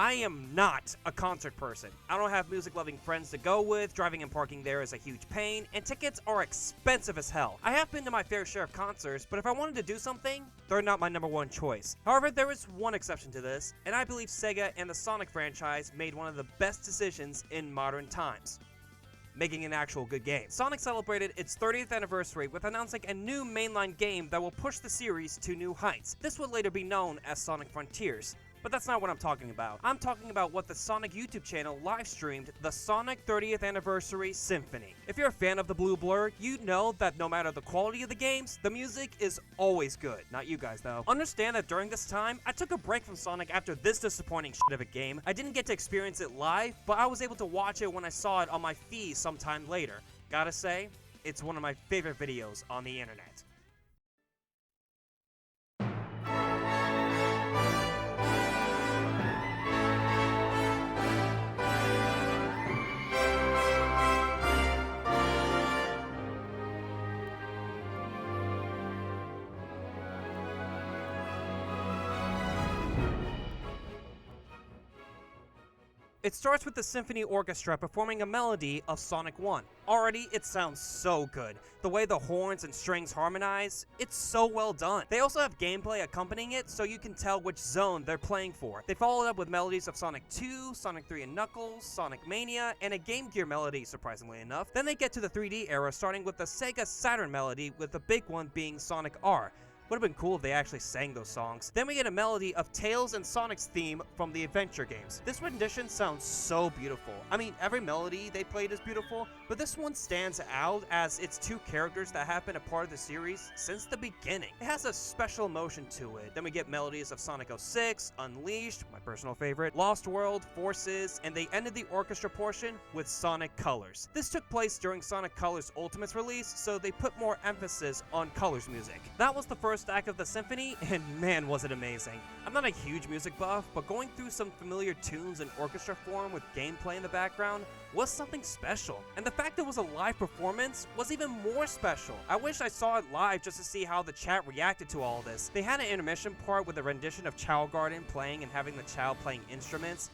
I am not a concert person. I don't have music-loving friends to go with, driving and parking there is a huge pain, and tickets are expensive as hell. I have been to my fair share of concerts, but if I wanted to do something, they're not my number one choice. However, there is one exception to this, and I believe Sega and the Sonic franchise made one of the best decisions in modern times: making an actual good game. Sonic celebrated its 30th anniversary with announcing a new mainline game that will push the series to new heights. This would later be known as Sonic Frontiers. But that's not what I'm talking about. I'm talking about what the Sonic YouTube channel live streamed, the Sonic 30th Anniversary Symphony. If you're a fan of the Blue Blur, you know that no matter the quality of the games, the music is always good. Not you guys though. Understand that during this time, I took a break from Sonic after this disappointing shit of a game. I didn't get to experience it live, but I was able to watch it when I saw it on my feed sometime later. Gotta say, it's one of my favorite videos on the internet. It starts with the Symphony Orchestra performing a melody of Sonic 1. Already, it sounds so good. The way the horns and strings harmonize, it's so well done. They also have gameplay accompanying it, so you can tell which zone they're playing for. They followed up with melodies of Sonic 2, Sonic 3 and Knuckles, Sonic Mania, and a Game Gear melody, surprisingly enough. Then they get to the 3D era, starting with the Sega Saturn melody, with the big one being Sonic R. Would have been cool if they actually sang those songs. Then we get a melody of Tails and Sonic's theme from the adventure games. This rendition sounds so beautiful. I mean, every melody they played is beautiful, but this one stands out as it's two characters that have been a part of the series since the beginning. It has a special emotion to it. Then we get melodies of Sonic 06, Unleashed, my personal favorite, Lost World, Forces, and they ended the orchestra portion with Sonic Colors. This took place during Sonic Colors Ultimate's release, so they put more emphasis on Colors music. That was the first act of the symphony, and man was it amazing. I'm not a huge music buff, but going through some familiar tunes in orchestra form with gameplay in the background was something special. And the fact it was a live performance was even more special. I wish I saw it live just to see how the chat reacted to all this. They had an intermission part with a rendition of Chow Garden playing and having the Chow playing instruments.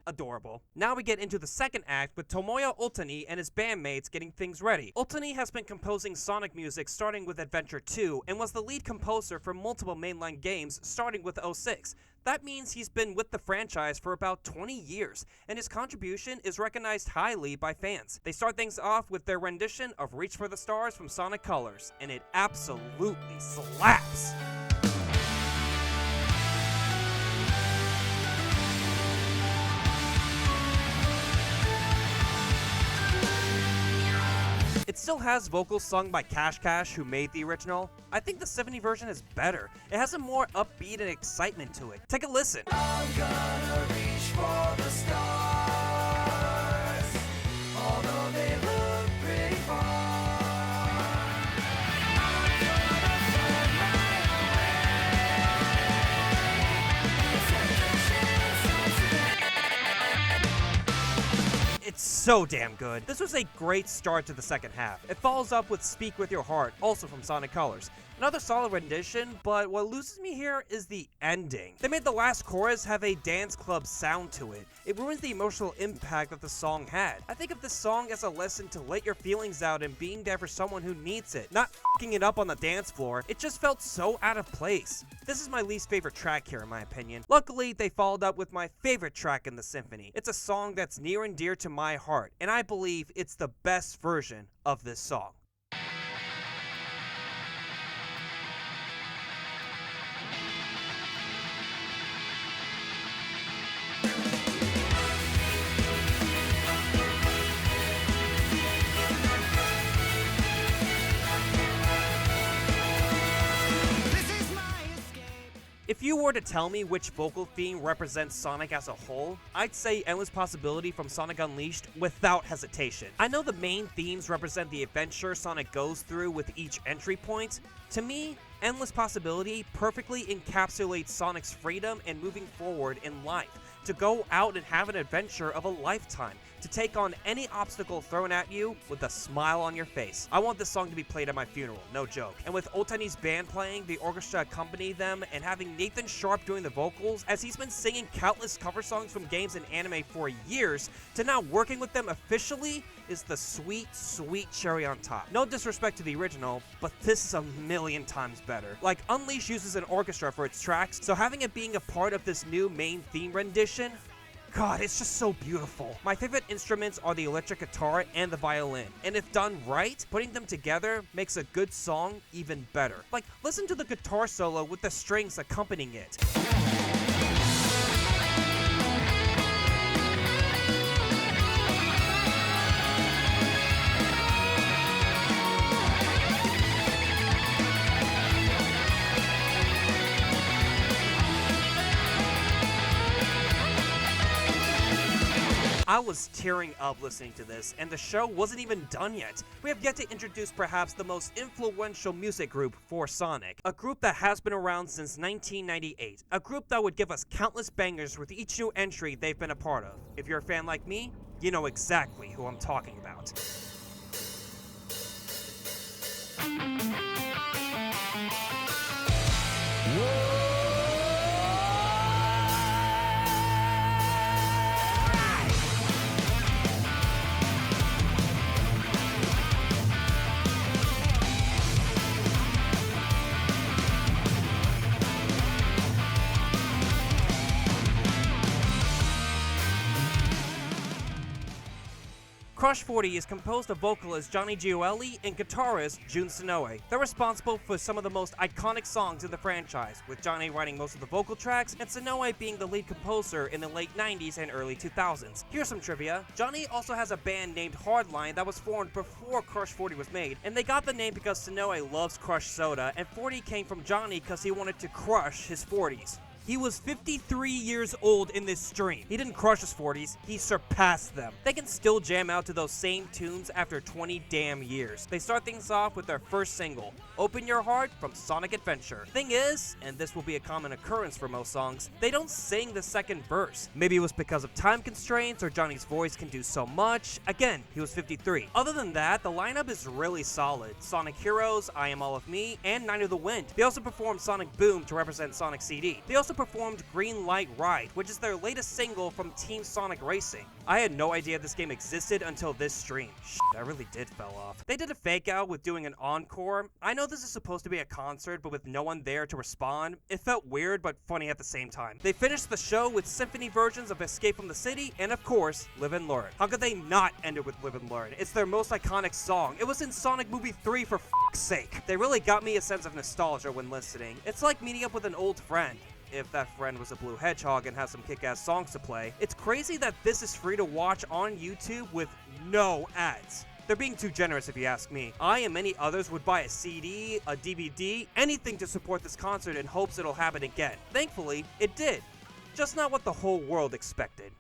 Adorable. Now we get into the second act with Tomoya Otani and his bandmates getting things ready. Otani has been composing Sonic music starting with Adventure 2 and was the lead composer for multiple mainline games starting with 06. That means he's been with the franchise for about 20 years, and his contribution is recognized highly by fans. They start things off with their rendition of Reach for the Stars from Sonic Colors, and it absolutely slaps! It still has vocals sung by Cash Cash, who made the original. I think the 70 version is better. It has a more upbeat and excitement to it. Take a listen. I'm gonna reach for the stars, although they look pretty far. It's so damn good. This was a great start to the second half. It follows up with Speak With Your Heart, also from Sonic Colors. Another solid rendition, but what loses me here is the ending. They made the last chorus have a dance club sound to it. It ruins the emotional impact that the song had. I think of this song as a lesson to let your feelings out and being there for someone who needs it, not f***ing it up on the dance floor. It just felt so out of place. This is my least favorite track here in my opinion. Luckily, they followed up with my favorite track in the symphony. It's a song that's near and dear to my heart, and I believe it's the best version of this song. If you were to tell me which vocal theme represents Sonic as a whole, I'd say Endless Possibility from Sonic Unleashed without hesitation. I know the main themes represent the adventure Sonic goes through with each entry point. To me, Endless Possibility perfectly encapsulates Sonic's freedom and moving forward in life, to go out and have an adventure of a lifetime, to take on any obstacle thrown at you with a smile on your face. I want this song to be played at my funeral, no joke. And with Otani's band playing, the orchestra accompany them, and having Nathan Sharp doing the vocals, as he's been singing countless cover songs from games and anime for years, to now working with them officially is the sweet, sweet cherry on top. No disrespect to the original, but this is a million times better. Like, Unleash uses an orchestra for its tracks, so having it being a part of this new main theme rendition, God, it's just so beautiful. My favorite instruments are the electric guitar and the violin, and if done right, putting them together makes a good song even better. Like, listen to the guitar solo with the strings accompanying it. I was tearing up listening to this, and the show wasn't even done yet. We have yet to introduce perhaps the most influential music group for Sonic, a group that has been around since 1998, a group that would give us countless bangers with each new entry they've been a part of. If you're a fan like me, you know exactly who I'm talking about. Crush 40 is composed of vocalist Johnny Gioeli and guitarist Jun Sonoe. They're responsible for some of the most iconic songs in the franchise, with Johnny writing most of the vocal tracks and Sonoe being the lead composer in the late 90s and early 2000s. Here's some trivia. Johnny also has a band named Hardline that was formed before Crush 40 was made, and they got the name because Sonoe loves Crush soda, and 40 came from Johnny because he wanted to crush his 40s. He was 53 years old in this stream. He didn't crush his 40s, he surpassed them. They can still jam out to those same tunes after 20 damn years. They start things off with their first single, Open Your Heart from Sonic Adventure. Thing is, and this will be a common occurrence for most songs, they don't sing the second verse. Maybe it was because of time constraints or Johnny's voice can do so much. Again, he was 53. Other than that, the lineup is really solid. Sonic Heroes, I Am All of Me, and Night of the Wind. They also performed Sonic Boom to represent Sonic CD. They also performed Green Light Ride, which is their latest single from Team Sonic Racing. I had no idea this game existed until this stream. Shit, I really did fell off. They did a fake out with doing an encore. I know this is supposed to be a concert, but with no one there to respond, it felt weird but funny at the same time. They finished the show with symphony versions of Escape from the City and, of course, Live and Learn. How could they not end it with Live and Learn? It's their most iconic song. It was in Sonic Movie 3 for f***'s sake. They really got me a sense of nostalgia when listening. It's like meeting up with an old friend, if that friend was a blue hedgehog and has some kick-ass songs to play. It's crazy that this is free to watch on YouTube with no ads. They're being too generous if you ask me. I and many others would buy a CD, a DVD, anything to support this concert in hopes it'll happen again. Thankfully, it did. Just not what the whole world expected.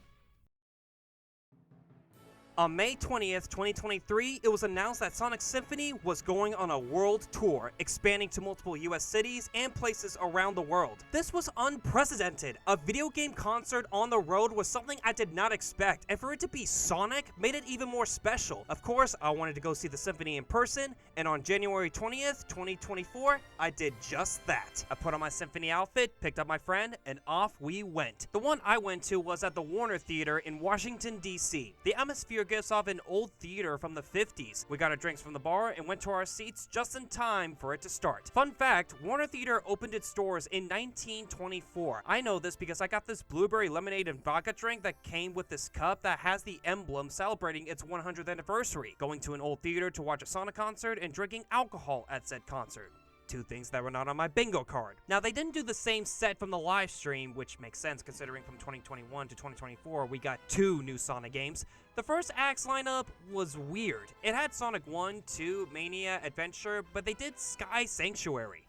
On May 20th, 2023, it was announced that Sonic Symphony was going on a world tour, expanding to multiple US cities and places around the world. This was unprecedented. A video game concert on the road was something I did not expect, and for it to be Sonic made it even more special. Of course, I wanted to go see the symphony in person, and on January 20th, 2024, I did just that. I put on my symphony outfit, picked up my friend, and off we went. The one I went to was at the Warner Theater in Washington, D.C. The atmosphere gives off an old theater from the 50s. We got our drinks from the bar and went to our seats just in time for it to start. Fun fact, Warner Theater opened its doors in 1924. I know this because I got this blueberry lemonade and vodka drink that came with this cup that has the emblem celebrating its 100th anniversary. Going to an old theater to watch a Sonic concert and drinking alcohol at said concert. Two things that were not on my bingo card. Now, they didn't do the same set from the live stream, which makes sense considering from 2021 to 2024 we got 2 new Sonic games. The first act's lineup was weird. It had Sonic 1, 2, Mania, Adventure, but they did Sky Sanctuary.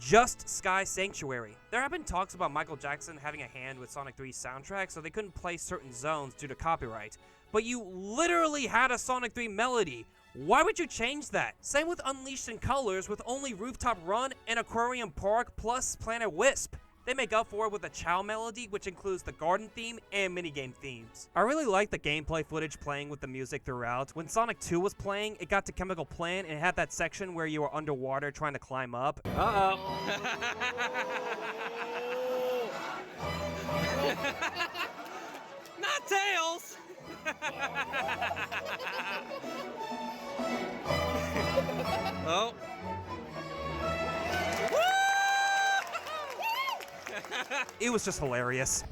Just Sky Sanctuary. There have been talks about Michael Jackson having a hand with Sonic 3's soundtrack, so they couldn't play certain zones due to copyright. But you literally had a Sonic 3 melody. Why would you change that? Same with Unleashed in Colors with only Rooftop Run and Aquarium Park plus Planet Wisp. They make up for it with a Chow melody, which includes the garden theme and minigame themes. I really like the gameplay footage playing with the music throughout. When Sonic 2 was playing, it got to Chemical Plant and it had that section where you were underwater trying to climb up. Uh-oh. Not Tails! Oh. It was just hilarious.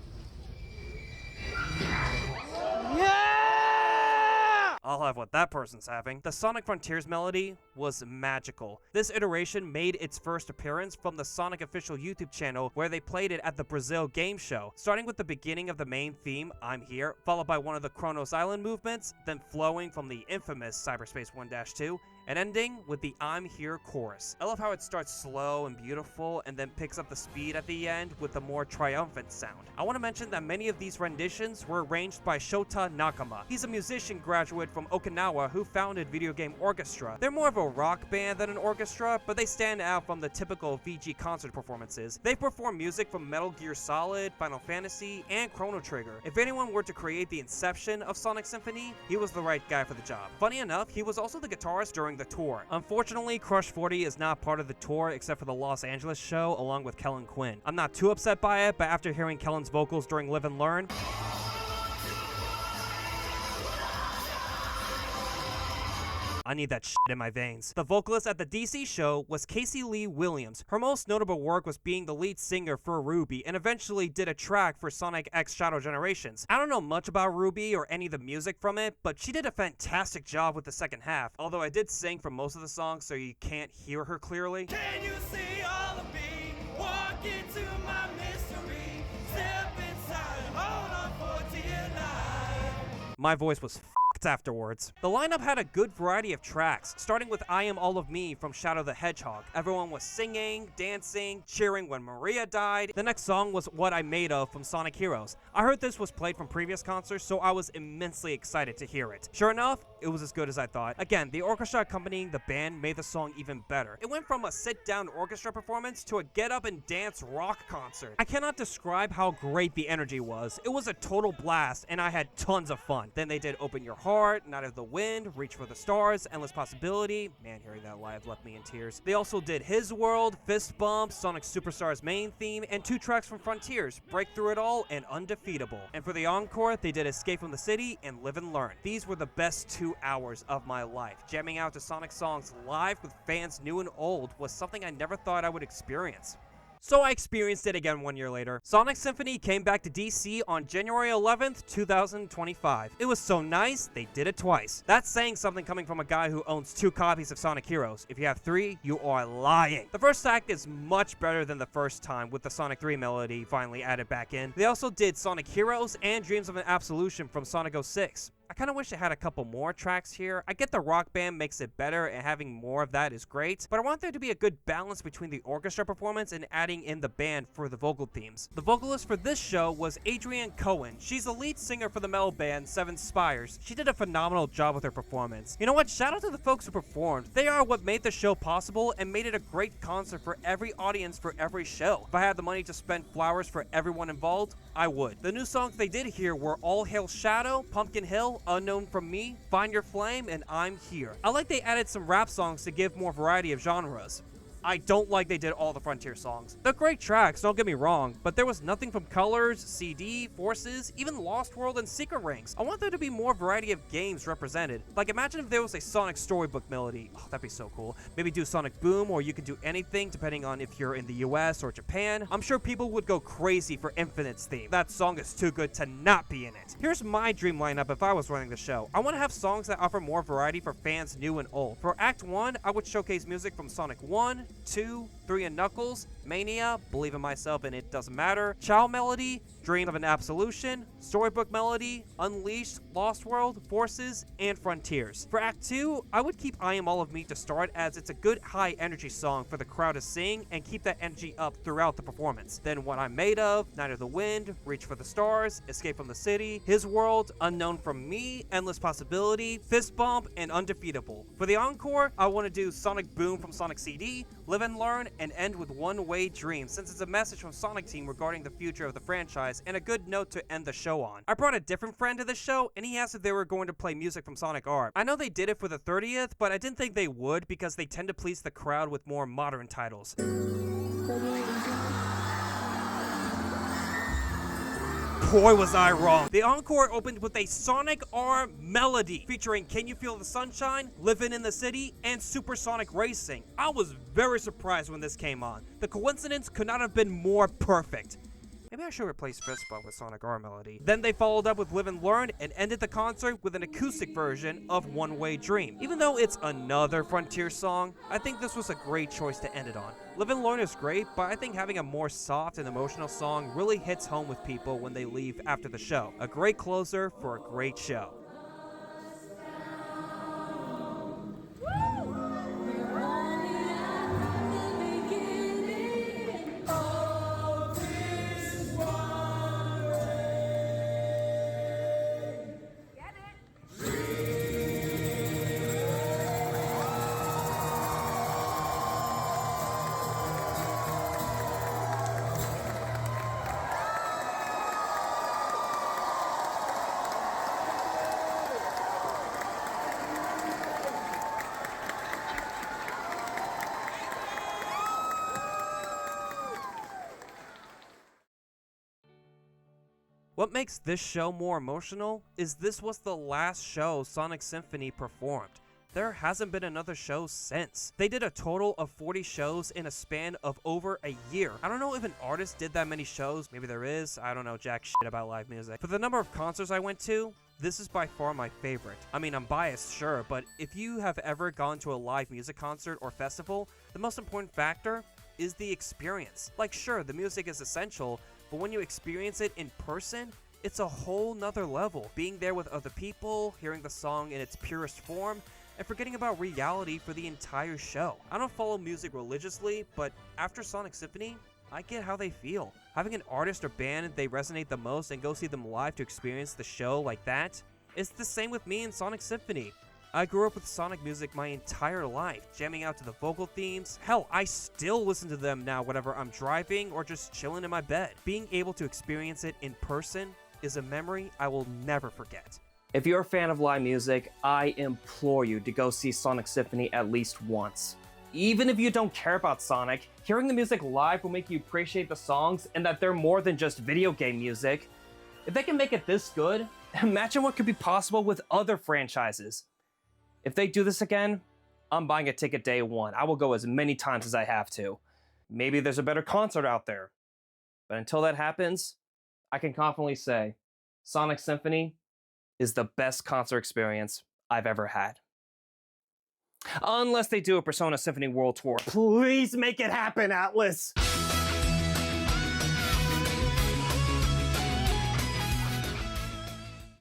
I'll have what that person's having. The Sonic Frontiers melody was magical. This iteration made its first appearance from the Sonic official YouTube channel where they played it at the Brazil game show, starting with the beginning of the main theme, I'm Here, followed by one of the Kronos Island movements, then flowing from the infamous Cyberspace 1-2, and ending with the I'm Here chorus. I love how it starts slow and beautiful and then picks up the speed at the end with a more triumphant sound. I want to mention that many of these renditions were arranged by Shota Nakama. He's a musician graduate from Okinawa who founded video game Orchestra. They're more of a rock band than an orchestra, but they stand out from the typical VG concert performances. They perform music from Metal Gear Solid, Final Fantasy, and Chrono Trigger. If anyone were to create the inception of Sonic Symphony, he was the right guy for the job. Funny enough, he was also the guitarist during the tour. Unfortunately, Crush 40 is not part of the tour except for the Los Angeles show along with Kellen Quinn. I'm not too upset by it, but after hearing Kellen's vocals during Live and Learn, I need that shit in my veins. The vocalist at the DC show was Casey Lee Williams. Her most notable work was being the lead singer for Ruby and eventually did a track for Sonic X Shadow Generations. I don't know much about Ruby or any of the music from it, but she did a fantastic job with the second half, although I did sing for most of the song so you can't hear her clearly. Can you see all of me? Walk into my mystery. Step inside, hold on for dear life. My voice was afterwards. The lineup had a good variety of tracks, starting with I Am All of Me from Shadow the Hedgehog. Everyone was singing, dancing, cheering when Maria died. The next song was What I Made Of from Sonic Heroes. I heard this was played from previous concerts, so I was immensely excited to hear it. Sure enough, it was as good as I thought. Again, the orchestra accompanying the band made the song even better. It went from a sit-down orchestra performance to a get-up-and-dance rock concert. I cannot describe how great the energy was. It was a total blast, and I had tons of fun. Then they did Open Your Heart, Night of the Wind, Reach for the Stars, Endless Possibility. Man, hearing that live left me in tears. They also did His World, Fist Bump, Sonic Superstars main theme, and 2 tracks from Frontiers, Break Through It All, and Undefeatable. And for the encore, they did Escape from the City and Live and Learn. These were the best 2 hours of my life. Jamming out to Sonic songs live with fans new and old was something I never thought I would experience. So I experienced it again 1 year later. Sonic Symphony came back to DC on January 11th, 2025. It was so nice, they did it twice. That's saying something coming from a guy who owns 2 copies of Sonic Heroes. If you have 3, you are lying. The first act is much better than the first time with the Sonic 3 melody finally added back in. They also did Sonic Heroes and Dreams of an Absolution from Sonic 06. I kind of wish they had a couple more tracks here. I get the rock band makes it better and having more of that is great, but I want there to be a good balance between the orchestra performance and adding in the band for the vocal themes. The vocalist for this show was Adrienne Cohen. She's the lead singer for the metal band Seven Spires. She did a phenomenal job with her performance. You know what? Shout out to the folks who performed. They are what made the show possible and made it a great concert for every audience for every show. If I had the money to spend flowers for everyone involved, I would. The new songs they did here were All Hail Shadow, Pumpkin Hill, Unknown From Me, Find Your Flame, and I'm Here. I like they added some rap songs to give more variety of genres. I don't like they did all the Frontier songs. They're great tracks, don't get me wrong, but there was nothing from Colors, CD, Forces, even Lost World and Secret Rings. I want there to be more variety of games represented. Like imagine if there was a Sonic storybook melody. Oh, that'd be so cool. Maybe do Sonic Boom, or you can do anything depending on if you're in the US or Japan. I'm sure people would go crazy for Infinite's theme. That song is too good to not be in it. Here's my dream lineup if I was running the show. I want to have songs that offer more variety for fans new and old. For Act 1, I would showcase music from Sonic 1, 2, 3 and Knuckles, Mania, Believe in Myself and It Doesn't Matter, Chow Melody, Dream of an Absolution, Storybook Melody, Unleashed, Lost World, Forces, and Frontiers. For Act 2, I would keep I Am All of Me to start as it's a good high energy song for the crowd to sing and keep that energy up throughout the performance. Then What I'm Made Of, Night of the Wind, Reach for the Stars, Escape from the City, His World, Unknown From Me, Endless Possibility, Fist Bump, and Undefeatable. For the encore, I want to do Sonic Boom from Sonic CD, Live and learn, and end with One Way Dream, since it's a message from Sonic Team regarding the future of the franchise and a good note to end the show on. I brought a different friend to the show, and he asked if they were going to play music from Sonic Art. I know they did it for the 30th, but I didn't think they would because they tend to please the crowd with more modern titles. Boy, was I wrong. The encore opened with a Sonic R melody featuring Can You Feel the Sunshine, Livin' in the City, and Supersonic Racing. I was very surprised when this came on. The coincidence could not have been more perfect. Maybe I should replace Fistbump with Sonic R melody. Then they followed up with Live and Learn and ended the concert with an acoustic version of One Way Dream. Even though it's another Frontier song, I think this was a great choice to end it on. Live and Learn is great, but I think having a more soft and emotional song really hits home with people when they leave after the show. A great closer for a great show. What makes this show more emotional is this was the last show Sonic Symphony performed. There hasn't been another show since. They did a total of 40 shows in a span of over a year. I don't know if an artist did that many shows. Maybe there is. I don't know jack shit about live music. For the number of concerts I went to, this is by far my favorite. I mean, I'm biased, sure, but if you have ever gone to a live music concert or festival, the most important factor is the experience. Like, sure, the music is essential, but when you experience it in person, it's a whole nother level. Being there with other people, hearing the song in its purest form, and forgetting about reality for the entire show. I don't follow music religiously, but after Sonic Symphony, I get how they feel. Having an artist or band they resonate the most and go see them live to experience the show like that, it's the same with me and Sonic Symphony. I grew up with Sonic music my entire life, jamming out to the vocal themes. Hell, I still listen to them now whenever I'm driving or just chilling in my bed. Being able to experience it in person is a memory I will never forget. If you're a fan of live music, I implore you to go see Sonic Symphony at least once. Even if you don't care about Sonic, hearing the music live will make you appreciate the songs and that they're more than just video game music. If they can make it this good, imagine what could be possible with other franchises. If they do this again, I'm buying a ticket day one. I will go as many times as I have to. Maybe there's a better concert out there. But until that happens, I can confidently say Sonic Symphony is the best concert experience I've ever had. Unless they do a Persona Symphony World Tour. Please make it happen, Atlas!